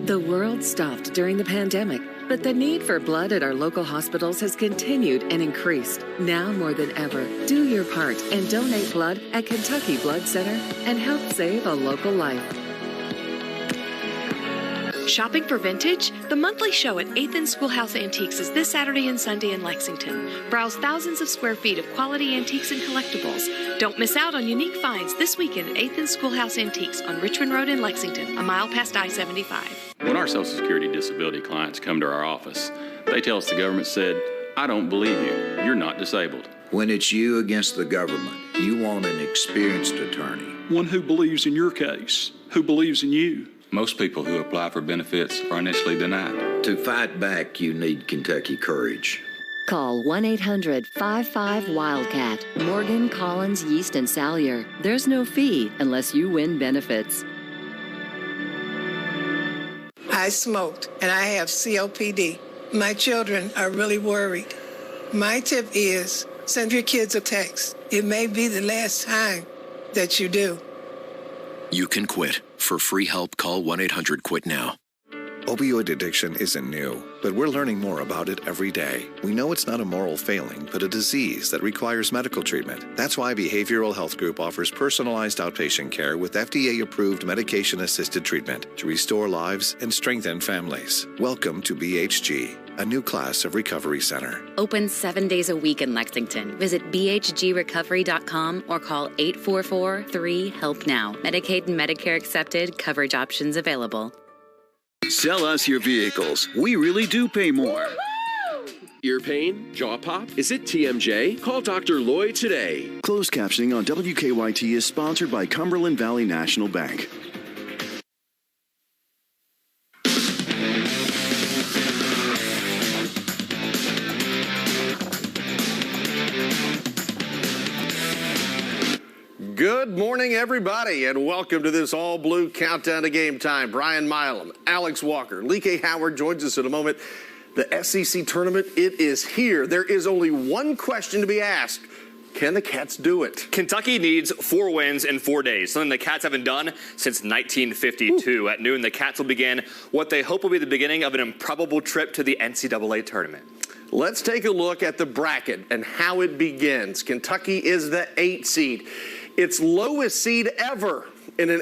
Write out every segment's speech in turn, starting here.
The world stopped during the pandemic, but the need for blood at our local hospitals has continued and increased. Now more than ever, do your part and donate blood at Kentucky Blood Center and help save a local life. Shopping for vintage? The monthly show at 8th and Schoolhouse Antiques is this Saturday and Sunday in Lexington. Browse thousands of square feet of quality antiques and collectibles. Don't miss out on unique finds this weekend at 8th and Schoolhouse Antiques on Richmond Road in Lexington, a mile past I-75. When our Social Security disability clients come to our office, they tell us the government said, "I don't believe you. You're not disabled." When it's you against the government, you want an experienced attorney. One who believes in your case, who believes in you. Most people who apply for benefits are initially denied. To fight back, you need Kentucky courage. Call 1-800-55-WILDCAT. Morgan, Collins, Yeast, and Salyer. There's no fee unless you win benefits. I smoked and I have COPD. My children are really worried. My tip is send your kids a text. It may be the last time that you do. You can quit. For free help, call 1-800-QUIT-NOW. Opioid addiction isn't new, but we're learning more about it every day. We know it's not a moral failing, but a disease that requires medical treatment. That's why Behavioral Health Group offers personalized outpatient care with FDA-approved medication-assisted treatment to restore lives and strengthen families. Welcome to BHG, a new class of recovery center. Open 7 days a week in Lexington. Visit bhgrecovery.com or call 844-3-HELP-NOW. Medicaid and Medicare accepted. Coverage options available. Sell us your vehicles. We really do pay more. Ear pain? Jaw pop? Is it TMJ? Call Dr. Lloyd today. Closed captioning on WKYT is sponsored by Cumberland Valley National Bank. Good morning, everybody, and welcome to this all-blue countdown to game time. Brian Milam, Alex Walker, Lee K. Howard joins us in a moment. The SEC tournament, it is here. There is only one question to be asked. Can the Cats do it? Kentucky needs 4 wins in 4 days, something the Cats haven't done since 1952. Ooh. At noon, the Cats will begin what they hope will be the beginning of an improbable trip to the NCAA tournament. Let's take a look at the bracket and how it begins. Kentucky is the 8th seed. Its lowest seed ever in an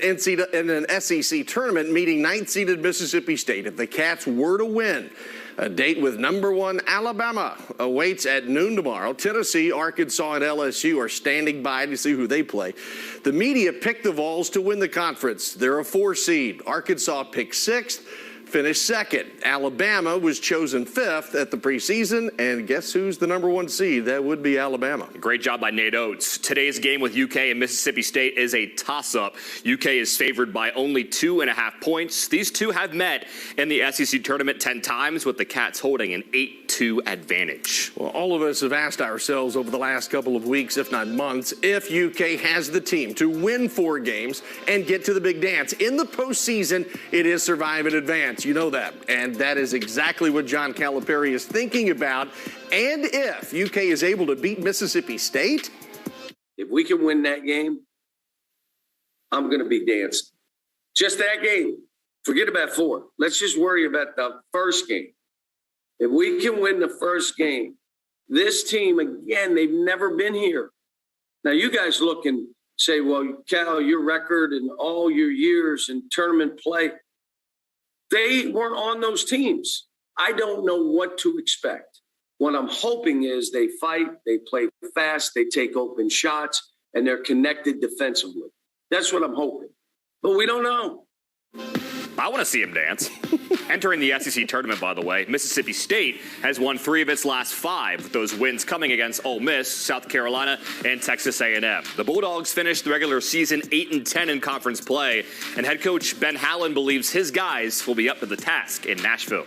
SEC tournament, meeting 9th-seeded Mississippi State. If the Cats were to win, a date with number 1 Alabama awaits at noon tomorrow. Tennessee, Arkansas, and LSU are standing by to see who they play. The media picked the Vols to win the conference. They're a 4 seed. Arkansas picked 6th. Finished 2nd. Alabama was chosen 5th at the preseason, and guess who's the number 1 seed? That would be Alabama. Great job by Nate Oates. Today's game with UK and Mississippi State is a toss-up. UK is favored by only 2.5 points. These two have met in the SEC tournament 10 times, with the Cats holding an 8-2 advantage. Well, all of us have asked ourselves over the last couple of weeks, if not months, if UK has the team to win 4 games and get to the big dance. In the postseason, it is survive and advance. You know that. And that is exactly what John Calipari is thinking about. And if UK is able to beat Mississippi State, if we can win that game, I'm going to be dancing. Just that game. Forget about 4. Let's just worry about the first game. If we can win the first game, this team, again, they've never been here. Now, you guys look and say, well, Cal, your record and all your years in tournament play, they weren't on those teams. I don't know what to expect. What I'm hoping is they fight, they play fast, they take open shots, and they're connected defensively. That's what I'm hoping. But we don't know. I want to see him dance. Entering the SEC tournament, by the way, Mississippi State has won 3 of its last 5, with those wins coming against Ole Miss, South Carolina, and Texas A&M. The Bulldogs finished the regular season 8-10 in conference play, and head coach Ben Hallen believes his guys will be up to the task in Nashville.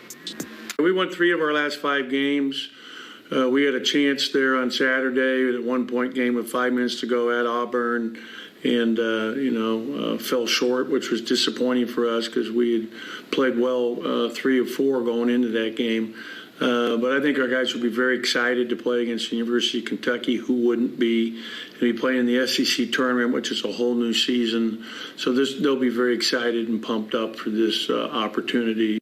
We won 3 of our last 5 games. We had a chance there on Saturday at a 1-point game with 5 minutes to go at Auburn. And, fell short, which was disappointing for us because we had played well 3 of 4 going into that game. But I think our guys will be very excited to play against the University of Kentucky. Who wouldn't be? They'll be playing in the SEC tournament, which is a whole new season. So they'll be very excited and pumped up for this opportunity.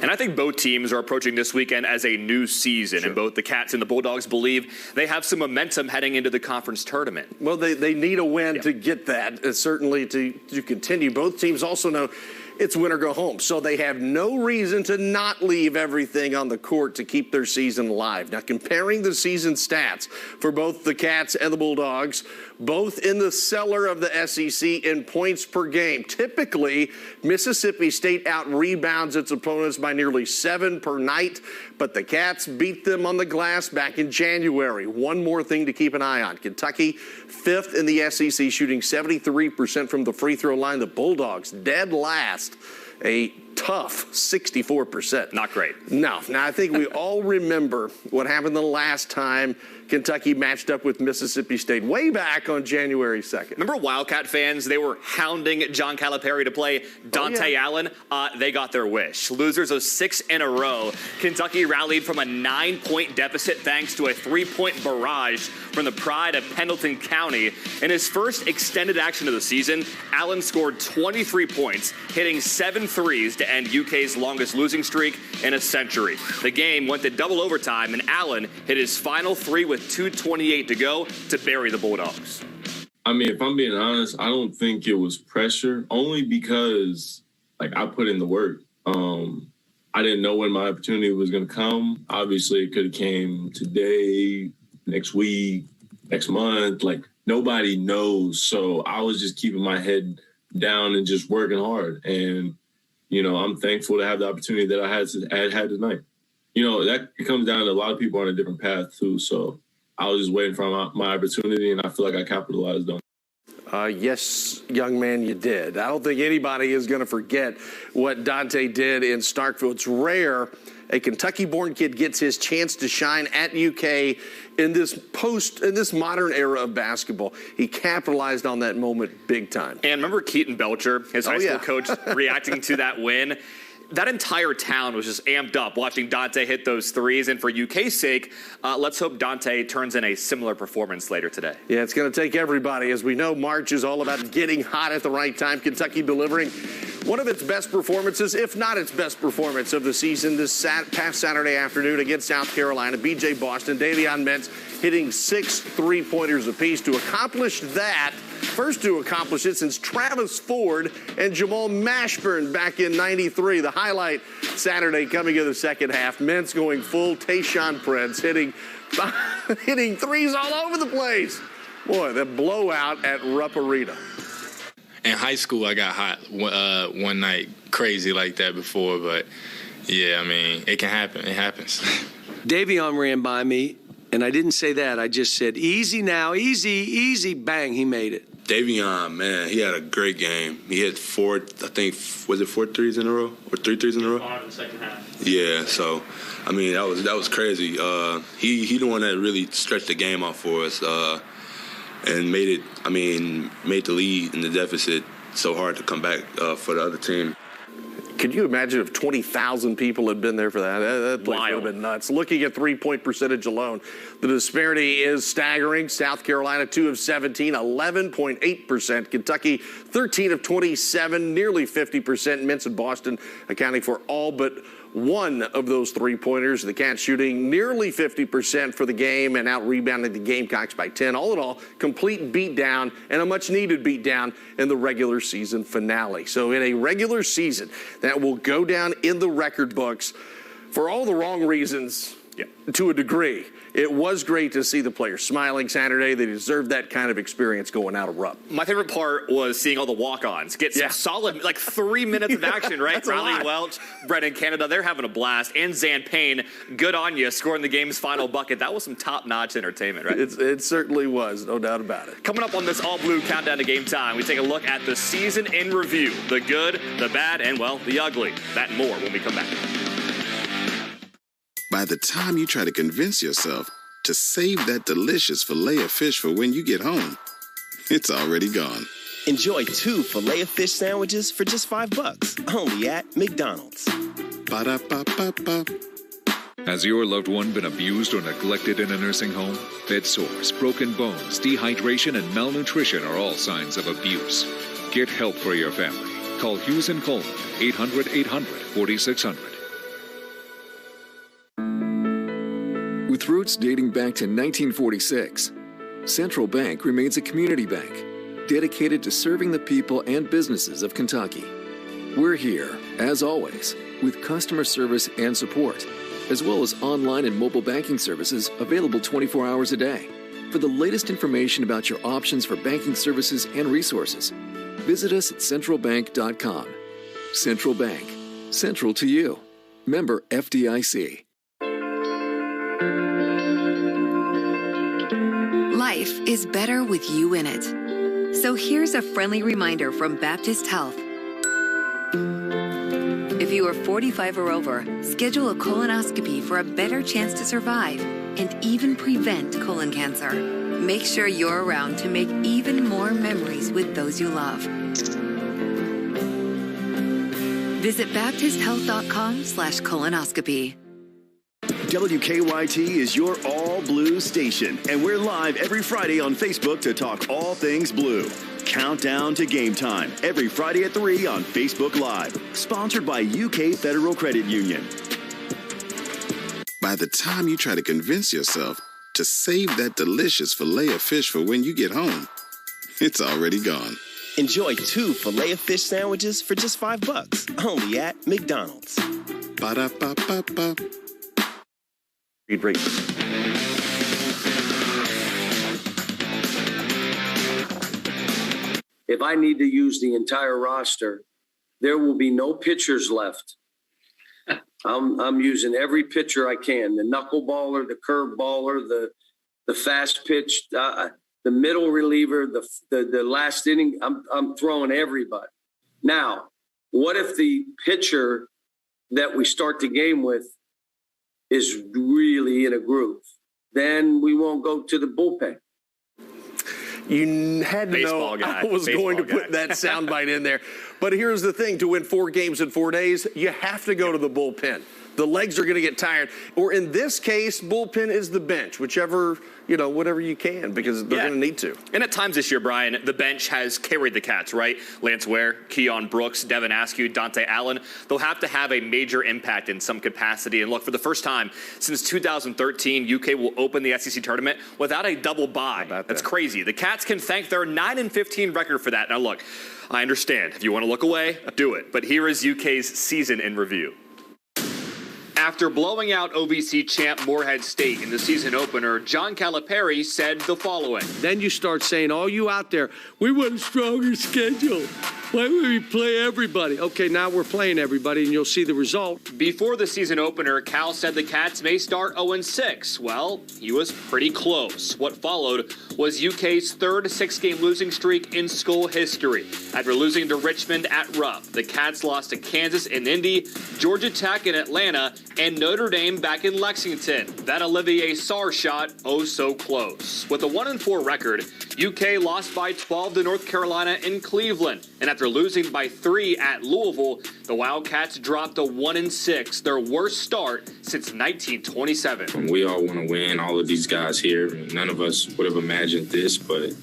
And I think both teams are approaching this weekend as a new season, and both the Cats and the Bulldogs believe they have some momentum heading into the conference tournament. Well, they need a win to get that, certainly to continue. Both teams also know it's win or go home, so they have no reason to not leave everything on the court to keep their season alive. Now, comparing the season stats for both the Cats and the Bulldogs, both in the cellar of the SEC in points per game. Typically, Mississippi State out-rebounds its opponents by nearly 7 per night, but the Cats beat them on the glass back in January. One more thing to keep an eye on. Kentucky, 5th in the SEC, shooting 73% from the free throw line. The Bulldogs, dead last, a tough 64%. Not great. No. Now, I think we all remember what happened the last time Kentucky matched up with Mississippi State way back on January 2nd. Remember Wildcat fans? They were hounding John Calipari to play Dante Allen. They got their wish. Losers of 6 in a row. Kentucky rallied from a 9-point deficit thanks to a 3-point barrage from the pride of Pendleton County. In his first extended action of the season, Allen scored 23 points, hitting 7 threes to end UK's longest losing streak in a century. The game went to double overtime, and Allen hit his final three with 2:28 to go to bury the Bulldogs. I mean, if I'm being honest, I don't think it was pressure, only because, I put in the work. I didn't know when my opportunity was going to come. Obviously, it could have came today, next week, next month. Nobody knows. So I was just keeping my head down and just working hard. And, I'm thankful to have the opportunity that I had tonight. That comes down to a lot of people on a different path, too. So I was just waiting for my opportunity, and I feel like I capitalized on it. Yes, young man, you did. I don't think anybody is going to forget what Dante did in Starkville. It's rare a Kentucky-born kid gets his chance to shine at UK in this modern era of basketball. He capitalized on that moment big time. And remember Keaton Belcher, his high school coach, reacting to that win? That entire town was just amped up watching Dante hit those threes. And for UK's sake, let's hope Dante turns in a similar performance later today. Yeah, it's going to take everybody. As we know, March is all about getting hot at the right time. Kentucky delivering one of its best performances, if not its best performance of the season, this past Saturday afternoon against South Carolina. B.J. Boston, Davion Mintz hitting 6 3-pointers apiece. To accomplish that, first to accomplish it since Travis Ford and Jamal Mashburn back in '93. The highlight Saturday coming in the second half. Mintz going full Tayshaun Prince, hitting threes all over the place. Boy, the blowout at Rupp Arena. In high school, I got hot one night, crazy like that before. But, yeah, I mean, it can happen. It happens. Davion ran by me, and I didn't say that. I just said, easy now, easy, easy. Bang, he made it. Davion, man, he had a great game. He hit 4 threes in a row or 3 threes in a row? 5 in the second half. Yeah, so, I mean, that was crazy. He the one that really stretched the game out for us and made the lead in the deficit so hard to come back for the other team. Could you imagine if 20,000 people had been there for that? That place would have been nuts. Looking at 3-point percentage alone, the disparity is staggering. South Carolina, 2 of 17, 11.8%. Kentucky, 13 of 27, nearly 50%. Mintz and Boston accounting for all but one of those 3-pointers. The Cats shooting nearly 50% for the game and out-rebounding the Gamecocks by 10. All in all, complete beatdown and a much-needed beatdown in the regular season finale. So in a regular season that will go down in the record books for all the wrong reasons to a degree. It was great to see the players smiling Saturday. They deserved that kind of experience going out of Rupp. My favorite part was seeing all the walk-ons get some solid, 3 minutes of action, right? Riley Welch, Brennan Canada, they're having a blast. And Zan Payne, good on you, scoring the game's final bucket. That was some top-notch entertainment, right? It certainly was, no doubt about it. Coming up on this all-blue countdown to game time, we take a look at the season in review. The good, the bad, and, well, the ugly. That and more when we come back. By the time you try to convince yourself to save that delicious filet of fish for when you get home, it's already gone. Enjoy 2 Filet-O-Fish sandwiches for just $5, only at McDonald's. Ba-da-ba-ba-ba. Has your loved one been abused or neglected in a nursing home? Bed sores, broken bones, dehydration, and malnutrition are all signs of abuse. Get help for your family. Call Hughes & Coleman, 800-800-4600. With roots dating back to 1946, Central Bank remains a community bank dedicated to serving the people and businesses of Kentucky. We're here, as always, with customer service and support, as well as online and mobile banking services available 24 hours a day. For the latest information about your options for banking services and resources, visit us at centralbank.com. Central Bank, central to you. Member FDIC. Life is better with you in it. So here's a friendly reminder from Baptist Health. If you are 45 or over, schedule a colonoscopy for a better chance to survive and even prevent colon cancer. Make sure you're around to make even more memories with those you love. Visit baptisthealth.com/colonoscopy. WKYT is your all-blue station, and we're live every Friday on Facebook to talk all things blue. Countdown to game time, every Friday at 3 on Facebook Live. Sponsored by UK Federal Credit Union. By the time you try to convince yourself to save that delicious filet of fish for when you get home, it's already gone. Enjoy 2 Filet-O-Fish sandwiches for just $5, only at McDonald's. Ba-da-ba-ba-ba. Read rate. If I need to use the entire roster, there will be no pitchers left. I'm using every pitcher I can: the knuckleballer, the curveballer, the fast pitch, the middle reliever, the last inning. I'm throwing everybody. Now, what if the pitcher that we start the game with is really in a groove? Then we won't go to the bullpen. You had to know I was going to put that soundbite in there. But here's the thing. To win 4 games in 4 days, you have to go to the bullpen. The legs are going to get tired. Or in this case, bullpen is the bench, whatever you can, because they're going to need to. And at times this year, Brian, the bench has carried the Cats, right? Lance Ware, Keon Brooks, Devin Askew, Dante Allen. They'll have to have a major impact in some capacity. And look, for the first time since 2013, UK will open the SEC tournament without a double bye. That's crazy. The Cats can thank their 9-15 record for that. Now, look, I understand. If you want to look away, do it. But here is UK's season in review. After blowing out OVC champ Morehead State in the season opener, John Calipari said the following. Then you start saying, all you out there, we want a stronger schedule. Why would we play everybody? Okay, now we're playing everybody, and you'll see the result. Before the season opener, Cal said the Cats may start 0-6. Well, he was pretty close. What followed was UK's third 6-game losing streak in school history. After losing to Richmond at Rupp, the Cats lost to Kansas and Indy, Georgia Tech in Atlanta, and Notre Dame back in Lexington. That Olivier Sarr shot, oh so close. With a 1-4 record, UK lost by 12 to North Carolina in Cleveland. And after losing by 3 at Louisville, the Wildcats dropped to 1-6, their worst start since 1927. We all want to win, all of these guys here. None of us would have imagined this, but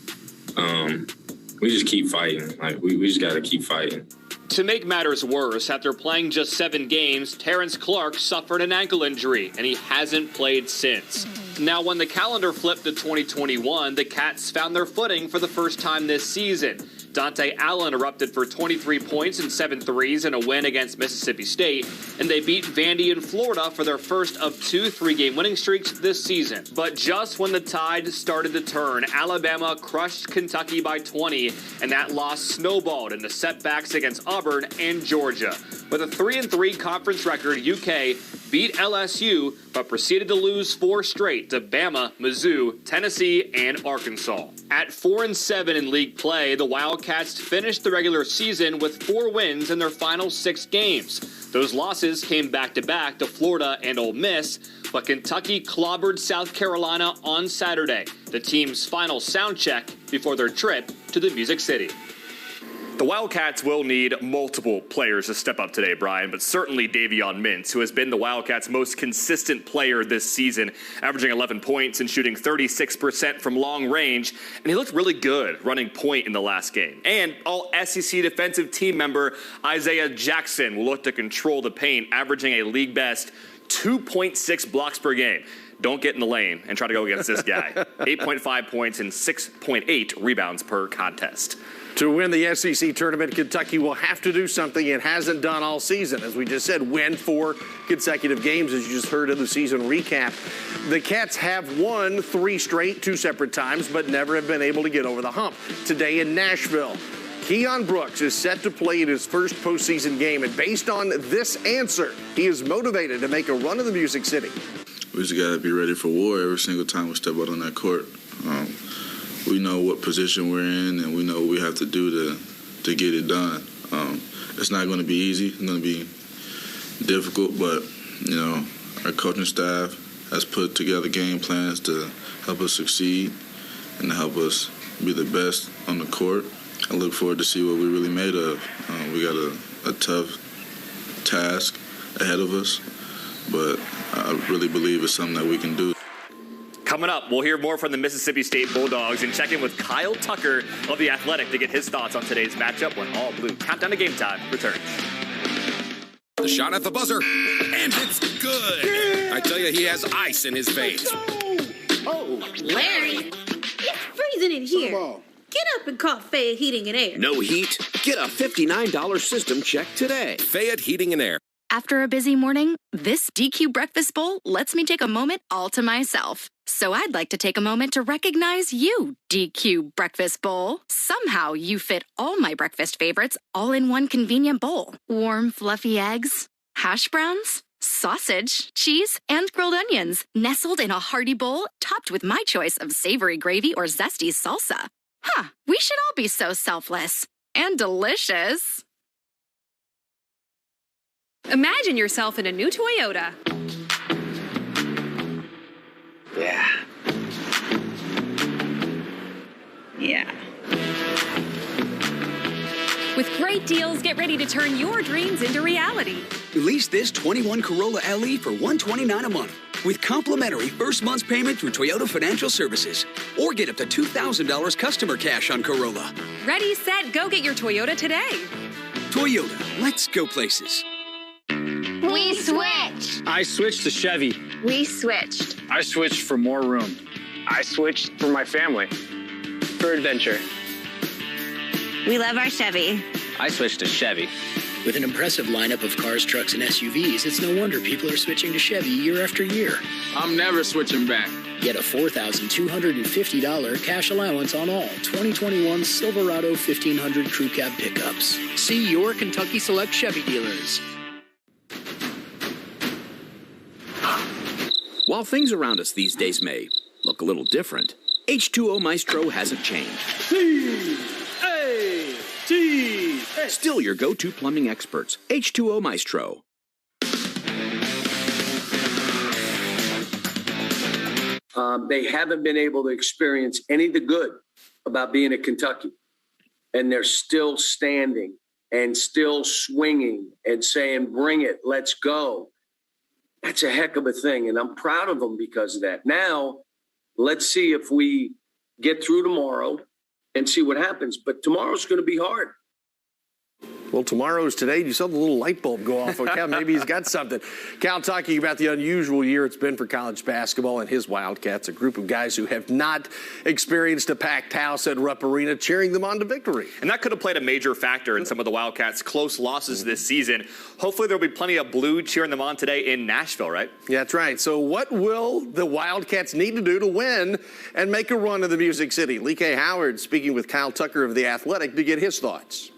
we just keep fighting. We just got to keep fighting. To make matters worse, after playing just 7 games, Terrence Clark suffered an ankle injury, and he hasn't played since. Now, when the calendar flipped to 2021, the Cats found their footing for the first time this season. Dante Allen erupted for 23 points and 7 threes in a win against Mississippi State, and they beat Vandy in Florida for their first of 2 3-game winning streaks this season. But just when the tide started to turn, Alabama crushed Kentucky by 20, and that loss snowballed into setbacks against Auburn and Georgia. With a 3-3 conference record, UK beat LSU, but proceeded to lose 4 straight to Bama, Mizzou, Tennessee, and Arkansas. At 4-7 in league play, the Wildcats finished the regular season with 4 wins in their final 6 games. Those losses came back-to-back to Florida and Ole Miss, but Kentucky clobbered South Carolina on Saturday, the team's final sound check before their trip to the Music City. The Wildcats will need multiple players to step up today, Brian, but certainly Davion Mintz, who has been the Wildcats' most consistent player this season, averaging 11 points and shooting 36% from long range, and he looked really good running point in the last game. And all-SEC defensive team member Isaiah Jackson will look to control the paint, averaging a league-best 2.6 blocks per game. Don't get in the lane and try to go against this guy. 8.5 points and 6.8 rebounds per contest. To win the SEC tournament, Kentucky will have to do something it hasn't done all season. As we just said, win 4 consecutive games, as you just heard in the season recap. The Cats have won 3 straight, 2 separate times, but never have been able to get over the hump. Today in Nashville, Keon Brooks is set to play in his first postseason game, and based on this answer, he is motivated to make a run of the Music City. We just got to be ready for war every single time we step out on that court. We know what position we're in, and we know what we have to do to get it done. It's not going to be easy. It's going to be difficult, but, you know, our coaching staff has put together game plans to help us succeed and to help us be the best on the court. I look forward to see what we're really made of. We got a tough task ahead of us, but I really believe it's something that we can do. Coming up, we'll hear more from the Mississippi State Bulldogs and check in with Kyle Tucker of The Athletic to get his thoughts on today's matchup when All Blue Countdown to Game Time returns. The shot at the buzzer, and it's good. Yeah. I tell you, he has ice in his face. Oh, Larry, it's freezing in here. Get up and call Fayette Heating and Air. No heat? Get a $59 system check today. Fayette Heating and Air. After a busy morning, this DQ breakfast bowl lets me take a moment all to myself. So I'd like to take a moment to recognize you, DQ breakfast bowl. Somehow you fit all my breakfast favorites all in one convenient bowl. Warm, fluffy eggs, hash browns, sausage, cheese, and grilled onions, nestled in a hearty bowl topped with my choice of savory gravy or zesty salsa. Huh, we should all be so selfless and delicious. Imagine yourself in a new Toyota. Yeah. With great deals, get ready to turn your dreams into reality. Lease this 21 Corolla LE for $129 a month with complimentary first month's payment through Toyota Financial Services. Or get up to $2,000 customer cash on Corolla. Ready, set, go get your Toyota today. Toyota, let's go places. We switched. I switched to Chevy. We switched. I switched for more room. I switched for my family. For adventure. We love our Chevy. I switched to Chevy. With an impressive lineup of cars, trucks, and SUVs, it's no wonder people are switching to Chevy year after year. I'm never switching back. Get a $4,250 cash allowance on all 2021 Silverado 1500 Crew Cab pickups. See your Kentucky Select Chevy dealers. While things around us these days may look a little different, H2O Maestro hasn't changed. C-A-T-S. Still your go-to plumbing experts. H2O Maestro. They haven't been able to experience any of the good about being at Kentucky. And they're still standing and still swinging and saying, bring it, let's go. That's a heck of a thing, and I'm proud of them because of that. Now, let's see if we get through tomorrow and see what happens. But tomorrow's going to be hard. Well, tomorrow's today. You saw the little light bulb go off. Okay, maybe he's got something. Cal talking about the unusual year it's been for college basketball and his Wildcats, a group of guys who have not experienced a packed house at Rupp Arena cheering them on to victory. And that could have played a major factor in some of the Wildcats' close losses this season. Hopefully there'll be plenty of blue cheering them on today in Nashville, right? Yeah, that's right. So what will the Wildcats need to do to win and make a run of the Music City? Lee K. Howard speaking with Kyle Tucker of The Athletic to get his thoughts.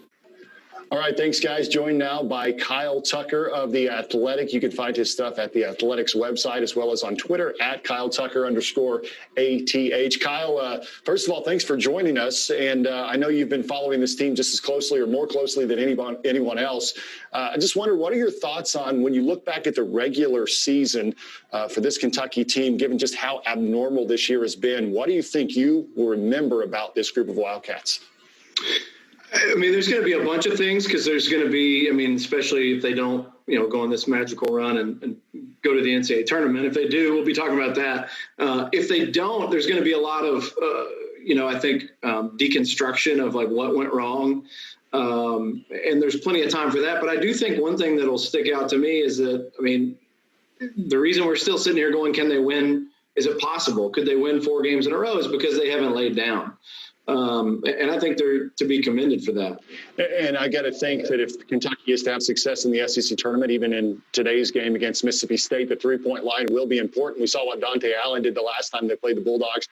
All right, thanks, guys. Joined now by Kyle Tucker of The Athletic. You can find his stuff at The Athletic's website as well as on Twitter at @KyleTucker_ATH. Kyle, first of all, thanks for joining us. And I know you've been following this team just as closely or more closely than anyone else. I just wonder, what are your thoughts on when you look back at the regular season for this Kentucky team, given just how abnormal this year has been? What do you think you will remember about this group of Wildcats? I mean, there's going to be a bunch of things because there's going to be, especially if they don't, go on this magical run and go to the NCAA tournament. If they do, we'll be talking about that. If they don't, there's going to be a lot of, I think deconstruction of like what went wrong. And there's plenty of time for that. But I do think one thing that'll stick out to me is that, the reason we're still sitting here going, can they win? Is it possible? Could they win 4 games in a row? Is because they haven't laid down. And I think they're to be commended for that. And I got to think that if Kentucky is to have success in the SEC tournament, even in today's game against Mississippi State, the 3-point line will be important. We saw what Dante Allen did the last time they played the Bulldogs.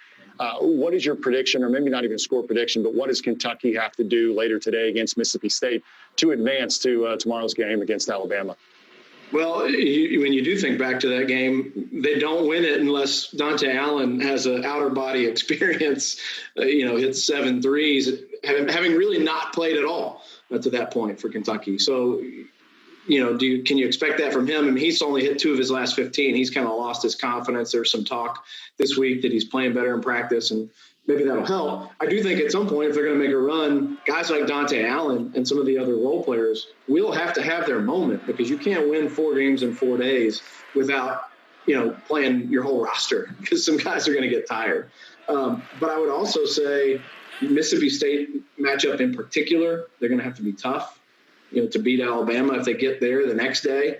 What is your prediction, or maybe not even score prediction, but what does Kentucky have to do later today against Mississippi State to advance to tomorrow's game against Alabama? Well, when you do think back to that game, they don't win it unless Dante Allen has an outer body experience, hits 7 threes, having really not played at all to that point for Kentucky. So, can you expect that from him? He's only hit 2 of his last 15. He's kind of lost his confidence. There's some talk this week that he's playing better in practice, and maybe that'll help. I do think at some point, if they're going to make a run, guys like Dante Allen and some of the other role players will have to have their moment, because you can't win 4 games in 4 days without, playing your whole roster, because some guys are going to get tired. But I would also say Mississippi State matchup in particular, they're going to have to be tough, to beat Alabama. If they get there the next day,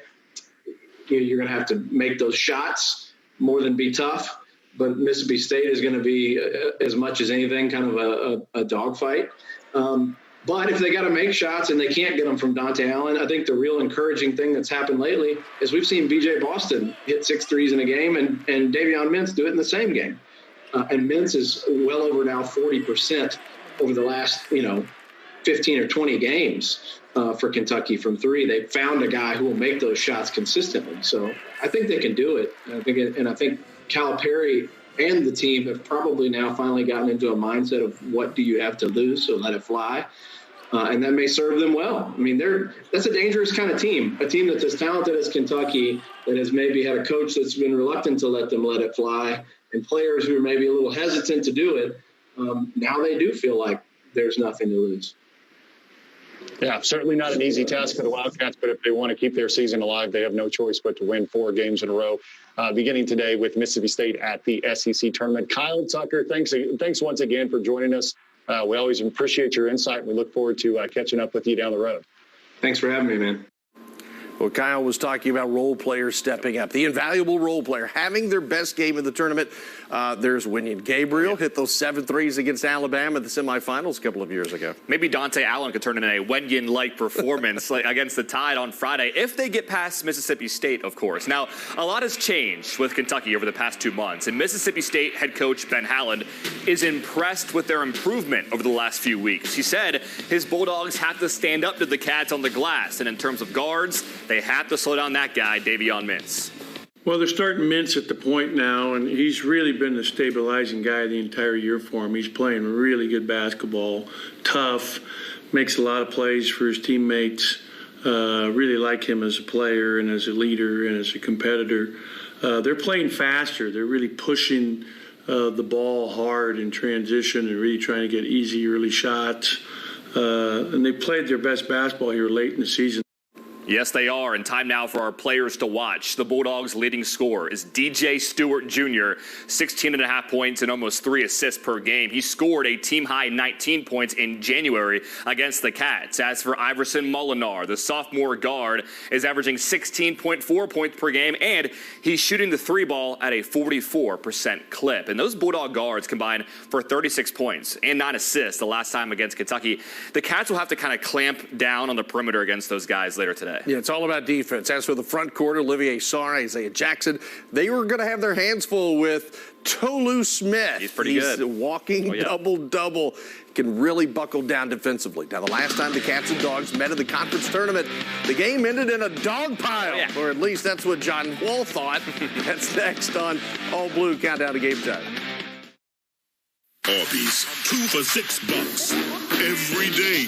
you're going to have to make those shots more than be tough. But Mississippi State is going to be, as much as anything, kind of a dogfight. But if they got to make shots and they can't get them from Dante Allen, I think the real encouraging thing that's happened lately is we've seen B.J. Boston hit 6 threes in a game and Davion Mintz do it in the same game. And Mintz is well over now 40% over the last, 15 or 20 games for Kentucky from 3. They found a guy who will make those shots consistently. So I think they can do it. I think Calipari and the team have probably now finally gotten into a mindset of what do you have to lose, so let it fly. And that may serve them well. That's a dangerous kind of team, a team that's as talented as Kentucky, that has maybe had a coach that's been reluctant to let it fly, and players who are maybe a little hesitant to do it. Now they do feel like there's nothing to lose. Yeah, certainly not an easy task for the Wildcats, but if they want to keep their season alive, they have no choice but to win 4 games in a row, beginning today with Mississippi State at the SEC tournament. Kyle Tucker, thanks once again for joining us. We always appreciate your insight, and we look forward to catching up with you down the road. Thanks for having me, man. Well, Kyle was talking about role players stepping up, the invaluable role player having their best game of the tournament. There's Winion Gabriel, hit those 7 threes against Alabama in the semifinals a couple of years ago. Maybe Dante Allen could turn in a Winion-like performance against the Tide on Friday, if they get past Mississippi State, of course. Now, a lot has changed with Kentucky over the past 2 months, and Mississippi State head coach Ben Howland is impressed with their improvement over the last few weeks. He said his Bulldogs have to stand up to the Cats on the glass, and in terms of guards, they have to slow down that guy, Davion Mintz. Well, they're starting Mintz at the point now, and he's really been the stabilizing guy the entire year for him. He's playing really good basketball, tough, makes a lot of plays for his teammates. Really like him as a player and as a leader and as a competitor. They're playing faster. They're really pushing the ball hard in transition and really trying to get easy early shots. And they played their best basketball here late in the season. Yes, they are, and time now for our players to watch. The Bulldogs' leading scorer is DJ Stewart Jr., 16.5 points and almost 3 assists per game. He scored a team-high 19 points in January against the Cats. As for Iverson Molinar, the sophomore guard is averaging 16.4 points per game, and he's shooting the 3 ball at a 44% clip. And those Bulldog guards combined for 36 points and 9 assists the last time against Kentucky. The Cats will have to kind of clamp down on the perimeter against those guys later today. Yeah, it's all about defense. As for the front court, Olivier Sarr, Isaiah Jackson, they were going to have their hands full with Tolu Smith. He's pretty good. He's walking double-double. Can really buckle down defensively. Now, the last time the Cats and Dogs met in the conference tournament, the game ended in a dog pile, or at least that's what John Wall thought. That's next on All Blue Countdown to Game Time. Arby's, 2 for $6 every day.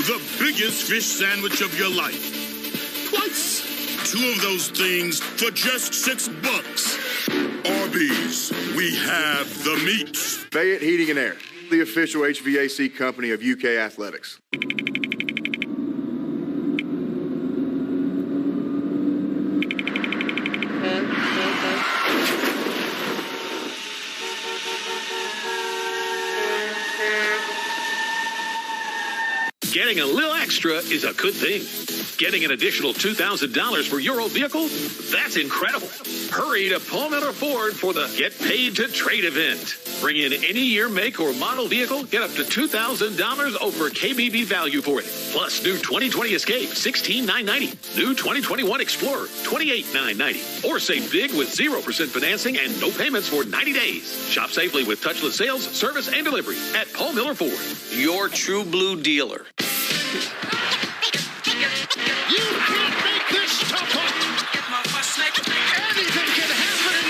The biggest fish sandwich of your life. Twice. 2 of those things for just $6. Arby's, we have the meat. Fayette Heating and Air. the official HVAC company of UK Athletics. Getting a little extra is a good thing. Getting an additional $2,000 for your old vehicle? That's incredible. Hurry to Palmetto Ford for the Get Paid to Trade event. Bring in any year, make, or model vehicle, get up to $2,000 over KBB value for it. Plus, new 2020 Escape, $16,990. New 2021 Explorer, $28,990. Or save big with 0% financing and no payments for 90 days. Shop safely with touchless sales, service, and delivery at Paul Miller Ford, your true blue dealer. You can't make this stuff up. Anything can happen in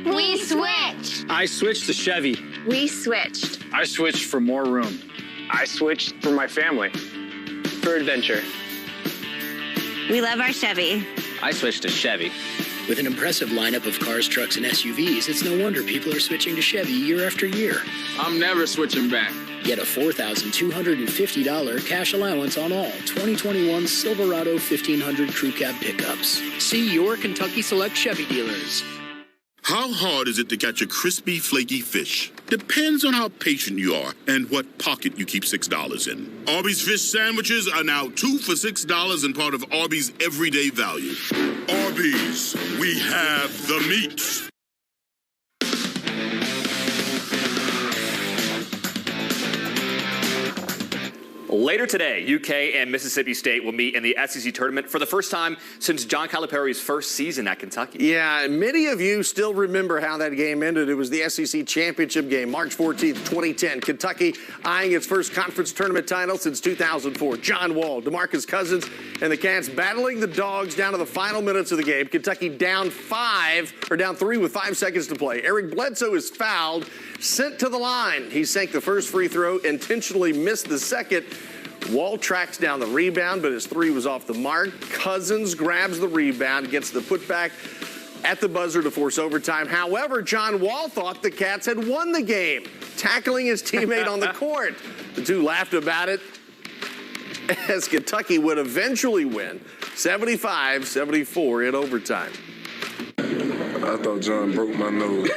March. We switched. I switched to Chevy. We switched. I switched for more room. I switched for my family. For adventure. We love our Chevy. I switched to Chevy. With an impressive lineup of cars, trucks, and SUVs, it's no wonder people are switching to Chevy year after year. I'm never switching back. Get a $4,250 cash allowance on all 2021 Silverado 1500 Crew Cab pickups. See your Kentucky Select Chevy dealers. How hard is it to catch a crispy, flaky fish? Depends on how patient you are and what pocket you keep $6 in. Arby's fish sandwiches are now 2 for $6 and part of Arby's everyday value. Arby's, we have the meat. Later today, UK and Mississippi State will meet in the SEC tournament for the first time since John Calipari's first season at Kentucky. Yeah, many of you still remember how that game ended. It was the SEC championship game, March 14th, 2010. Kentucky eyeing its first conference tournament title since 2004. John Wall, DeMarcus Cousins, and the Cats battling the Dogs down to the final minutes of the game. Kentucky down 3 with 5 seconds to play. Eric Bledsoe is fouled, sent to the line. He sank the first free throw, intentionally missed the second. Wall tracks down the rebound, but his three was off the mark. Cousins grabs the rebound, gets the putback at the buzzer to force overtime. However, John Wall thought the Cats had won the game, tackling his teammate on the court. The two laughed about it as Kentucky would eventually win 75-74 in overtime. I thought John broke my nose.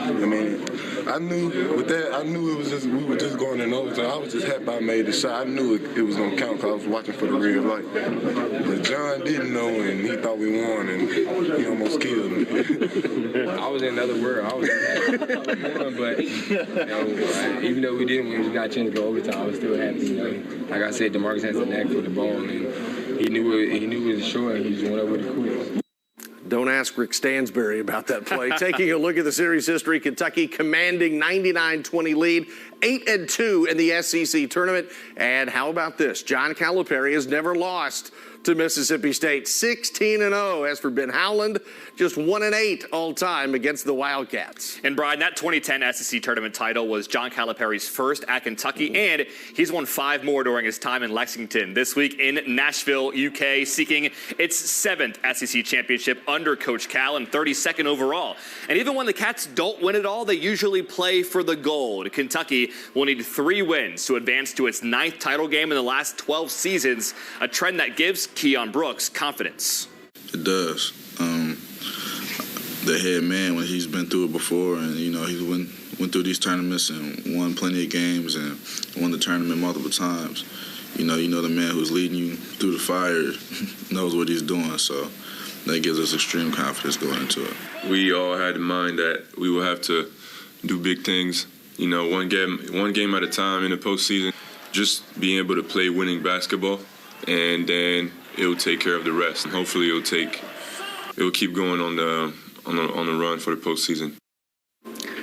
I mean, I knew with that, I knew it was just, we were just going in overtime. I was just happy I made the shot. I knew it was going to count because I was watching for the real light. But John didn't know, and he thought we won, and he almost killed me. I was in another world. I was won, but even though we didn't win, we got a chance to go overtime. I was still happy. Like I said, DeMarcus has a knack for the ball, and he knew it was short, and he just went over the quick. Don't ask Rick Stansbury about that play. Taking a look at the series history, Kentucky commanding 99-20 lead, 8-2 in the SEC tournament. And how about this? John Calipari has never lost to Mississippi State, 16-0. As for Ben Howland, just 1-8 all time against the Wildcats. And Brian, that 2010 SEC tournament title was John Calipari's first at Kentucky, and he's won 5 more during his time in Lexington. This week in Nashville, UK, seeking its 7th SEC championship under Coach Cal and 32nd overall. And even when the Cats don't win it all, they usually play for the gold. Kentucky will need 3 wins to advance to its 9th title game in the last 12 seasons, a trend that gives Keon Brooks confidence. It does. The head man, when he's been through it before, and he's went through these tournaments and won plenty of games and won the tournament multiple times. The man who's leading you through the fire knows what he's doing. So that gives us extreme confidence going into it. We all had in mind that we will have to do big things. One game at a time in the postseason. Just being able to play winning basketball, and then it'll take care of the rest. And hopefully it'll keep going on the run for the postseason.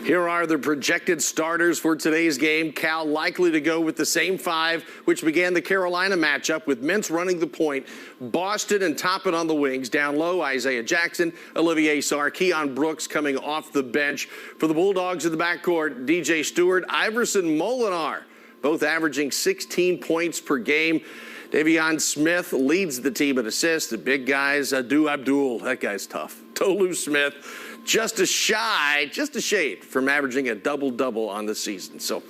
Here are the projected starters for today's game. Cal likely to go with the same 5, which began the Carolina matchup, with Mintz running the point, Boston and Toppin on the wings. Down low, Isaiah Jackson, Olivier Sarr, Keon Brooks coming off the bench. For the Bulldogs in the backcourt, DJ Stewart, Iverson Molinar, both averaging 16 points per game. Davion Smith leads the team in assists. The big guys, Adu Abdul, that guy's tough. Tolu Smith, just a shade from averaging a double-double on the season. So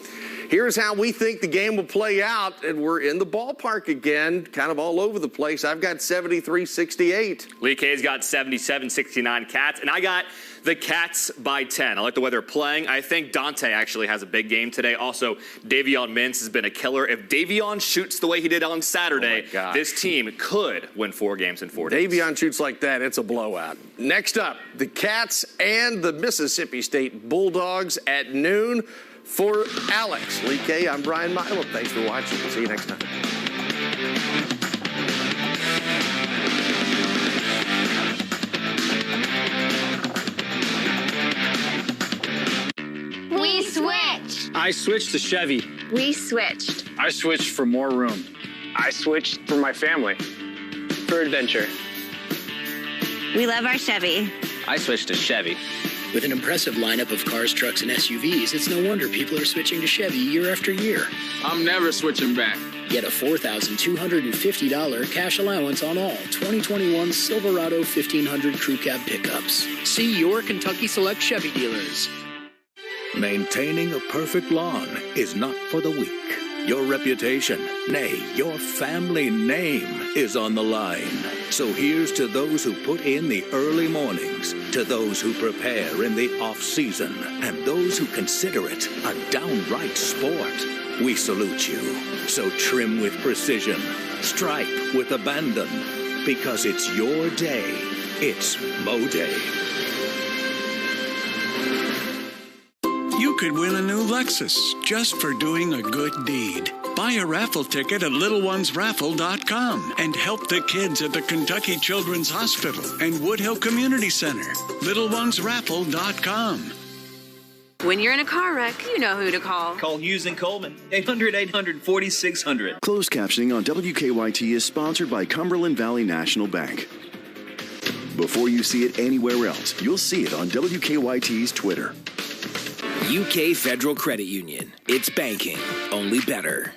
here's how we think the game will play out, and we're in the ballpark again, kind of all over the place. I've got 73-68. Lee K's got 77-69 Cats, and I got the Cats by 10. I like the way they're playing. I think Dante actually has a big game today. Also, Davion Mintz has been a killer. If Davion shoots the way he did on Saturday, this team could win 4 games in 4 days. Davion shoots like that, it's a blowout. Next up, the Cats and the Mississippi State Bulldogs at noon. For Alex, Lee K, I'm Brian Milo. Thanks for watching. See you next time. We switched. I switched to Chevy. We switched. I switched for more room. I switched for my family. For adventure. We love our Chevy. I switched to Chevy. With an impressive lineup of cars, trucks, and SUVs, it's no wonder people are switching to Chevy year after year. I'm never switching back. Get a $4,250 cash allowance on all 2021 Silverado 1500 Crew Cab pickups. See your Kentucky Select Chevy dealers. Maintaining a perfect lawn is not for the weak. Your reputation, nay, your family name is on the line. So here's to those who put in the early mornings, to those who prepare in the off-season, and those who consider it a downright sport. We salute you. So trim with precision, stripe with abandon, because it's your day. It's Mow Day. You could win a new Lexus just for doing a good deed. Buy a raffle ticket at LittleOnesRaffle.com and help the kids at the Kentucky Children's Hospital and Woodhill Community Center. LittleOnesRaffle.com. When you're in a car wreck, you know who to call. Call Hughes and Coleman, 800-800-4600. Closed captioning on WKYT is sponsored by Cumberland Valley National Bank. Before you see it anywhere else, you'll see it on WKYT's Twitter. UK Federal Credit Union. It's banking, only better.